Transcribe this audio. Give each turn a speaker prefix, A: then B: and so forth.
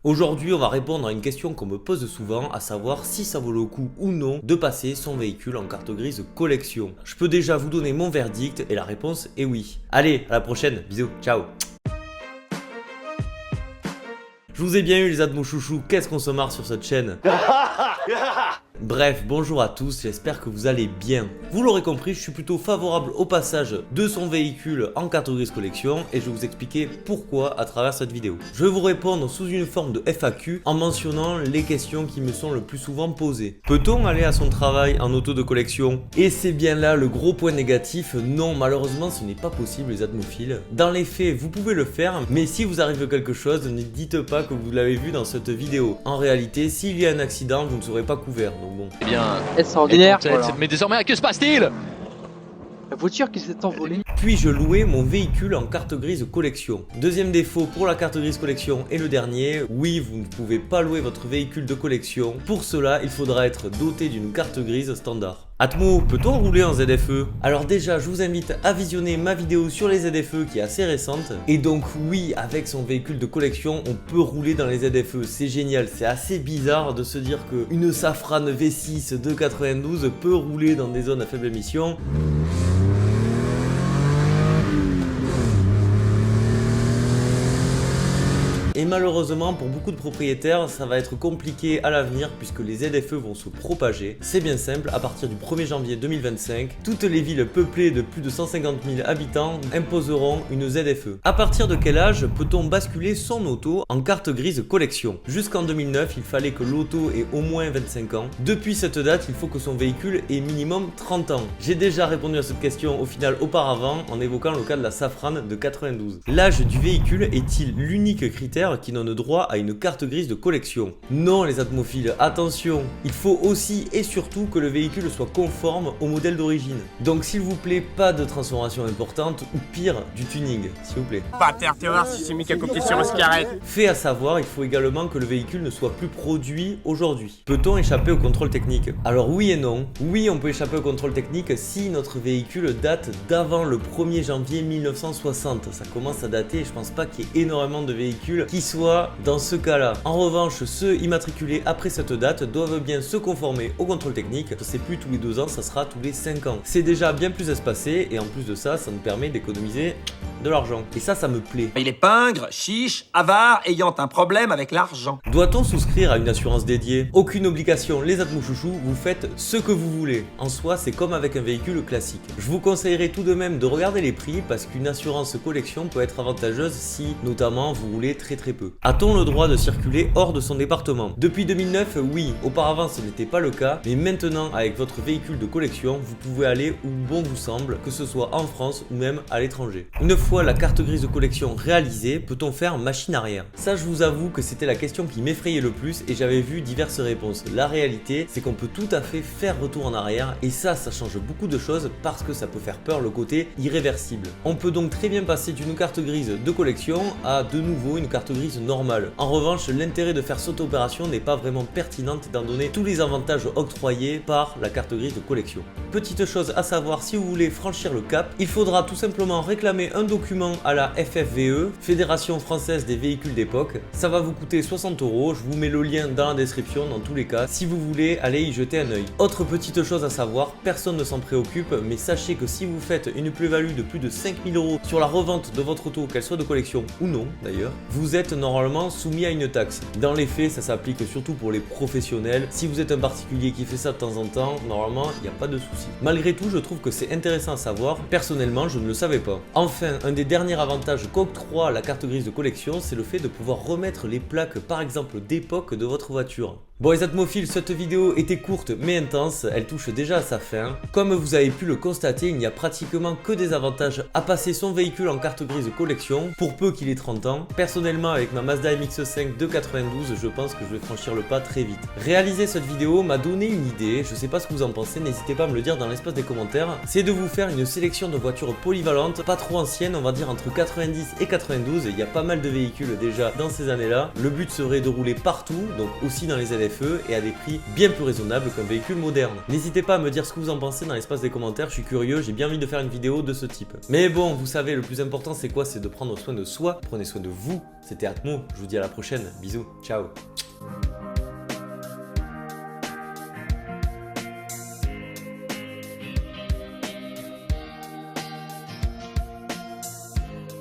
A: Aujourd'hui, on va répondre à une question qu'on me pose souvent, à savoir si ça vaut le coup ou non de passer son véhicule en carte grise collection. Je peux déjà vous donner mon verdict et la réponse est oui. Allez, à la prochaine, bisous, ciao. Je vous ai bien eu les ados de mon chouchou, qu'est-ce qu'on se marre sur cette chaîne. Bref, bonjour à tous, j'espère que vous allez bien. Vous l'aurez compris, je suis plutôt favorable au passage de son véhicule en carte grise collection et je vais vous expliquer pourquoi à travers cette vidéo. Je vais vous répondre sous une forme de FAQ en mentionnant les questions qui me sont le plus souvent posées. Peut-on aller à son travail en auto de collection? Et c'est bien là le gros point négatif, non, malheureusement ce n'est pas possible les atmophiles. Dans les faits, vous pouvez le faire, mais si vous arrive quelque chose, ne dites pas que vous l'avez vu dans cette vidéo. En réalité, s'il y a un accident, vous ne serez pas couvert. Donc bon.
B: Eh bien,
C: extraordinaire. Voilà.
B: Mais désormais, que se passe-t-il?
C: La voiture qui s'est envolée.
A: Puis-je louer mon véhicule en carte grise collection? Deuxième défaut pour la carte grise collection et le dernier, oui, vous ne pouvez pas louer votre véhicule de collection. Pour cela, il faudra être doté d'une carte grise standard. Atmo, peut-on rouler en ZFE? Alors déjà, je vous invite à visionner ma vidéo sur les ZFE qui est assez récente. Et donc oui, avec son véhicule de collection, on peut rouler dans les ZFE. C'est génial, c'est assez bizarre de se dire qu'une Safran V6 de 92 peut rouler dans des zones à faible émission. Et malheureusement pour beaucoup de propriétaires ça va être compliqué à l'avenir puisque les ZFE vont se propager. C'est bien simple, à partir du 1er janvier 2025, toutes les villes peuplées de plus de 150 000 habitants imposeront une ZFE. À partir de quel âge peut-on basculer son auto en carte grise collection? Jusqu'en 2009 il fallait que l'auto ait au moins 25 ans. Depuis cette date il faut que son véhicule ait minimum 30 ans. J'ai déjà répondu à cette question au final auparavant en évoquant le cas de la Safran de 92. L'âge du véhicule est-il l'unique critère qui donne droit à une carte grise de collection? Non les atmophiles, attention, il faut aussi et surtout que le véhicule soit conforme au modèle d'origine. Donc s'il vous plaît, pas de transformation importante ou pire, du tuning, s'il vous plaît.
D: Pas terre voir si c'est mis qu'à copier sur Oscaret.
A: Fait à savoir, il faut également que le véhicule ne soit plus produit aujourd'hui. Peut-on échapper au contrôle technique? Alors oui et non. Oui, on peut échapper au contrôle technique si notre véhicule date d'avant le 1er janvier 1960. Ça commence à dater et je pense pas qu'il y ait énormément de véhicules qui soient dans ce cas-là. En revanche, ceux immatriculés après cette date doivent bien se conformer au contrôle technique. C'est plus tous les 2 ans, ça sera tous les 5 ans. C'est déjà bien plus espacé et en plus de ça, ça nous permet d'économiser de l'argent. Et ça me plaît.
D: Il est pingre, chiche, avare, ayant un problème avec l'argent.
A: Doit-on souscrire à une assurance dédiée? Aucune obligation, les atmouchouchous, vous faites ce que vous voulez. En soi, c'est comme avec un véhicule classique. Je vous conseillerais tout de même de regarder les prix parce qu'une assurance collection peut être avantageuse si, notamment, vous roulez très peu. A-t-on le droit de circuler hors de son département? Depuis 2009, oui. Auparavant, ce n'était pas le cas, mais maintenant, avec votre véhicule de collection, vous pouvez aller où bon vous semble, que ce soit en France ou même à l'étranger. Une fois la carte grise de collection réalisée, peut-on faire machine arrière? Ça, je vous avoue que c'était la question qui m'effrayait le plus et j'avais vu diverses réponses. La réalité, c'est qu'on peut tout à fait faire retour en arrière et ça change beaucoup de choses parce que ça peut faire peur le côté irréversible. On peut donc très bien passer d'une carte grise de collection à de nouveau une carte grise normale. En revanche, l'intérêt de faire cette opération n'est pas vraiment pertinente étant donné tous les avantages octroyés par la carte grise de collection. Petite chose à savoir, si vous voulez franchir le cap, il faudra tout simplement réclamer un document à la FFVE, Fédération Française des Véhicules d'époque. Ça va vous coûter 60 €, je vous mets le lien dans la description dans tous les cas, si vous voulez aller y jeter un œil. Autre petite chose à savoir, personne ne s'en préoccupe, mais sachez que si vous faites une plus-value de plus de 5 000 € sur la revente de votre auto, qu'elle soit de collection ou non d'ailleurs, vous êtes normalement soumis à une taxe. Dans les faits, ça s'applique surtout pour les professionnels. Si vous êtes un particulier qui fait ça de temps en temps, normalement, il n'y a pas de souci. Malgré tout, je trouve que c'est intéressant à savoir. Personnellement, je ne le savais pas. Enfin, un des derniers avantages qu'octroie la carte grise de collection, c'est le fait de pouvoir remettre les plaques, par exemple, d'époque de votre voiture. Bon les atmophiles, cette vidéo était courte mais intense, elle touche déjà à sa fin. Comme vous avez pu le constater, il n'y a pratiquement que des avantages à passer son véhicule en carte grise collection, pour peu qu'il ait 30 ans. Personnellement, avec ma Mazda MX-5 de 92, je pense que je vais franchir le pas très vite. Réaliser cette vidéo m'a donné une idée, je sais pas ce que vous en pensez, n'hésitez pas à me le dire dans l'espace des commentaires. C'est de vous faire une sélection de voitures polyvalentes, pas trop anciennes, on va dire entre 90 et 92, il y a pas mal de véhicules déjà dans ces années-là. Le but serait de rouler partout, donc aussi dans les LFE, feu et à des prix bien plus raisonnables qu'un véhicule moderne. N'hésitez pas à me dire ce que vous en pensez dans l'espace des commentaires, je suis curieux, j'ai bien envie de faire une vidéo de ce type. Mais bon, vous savez, le plus important c'est quoi? C'est de prendre soin de soi, prenez soin de vous. C'était Atmo, je vous dis à la prochaine, bisous, ciao.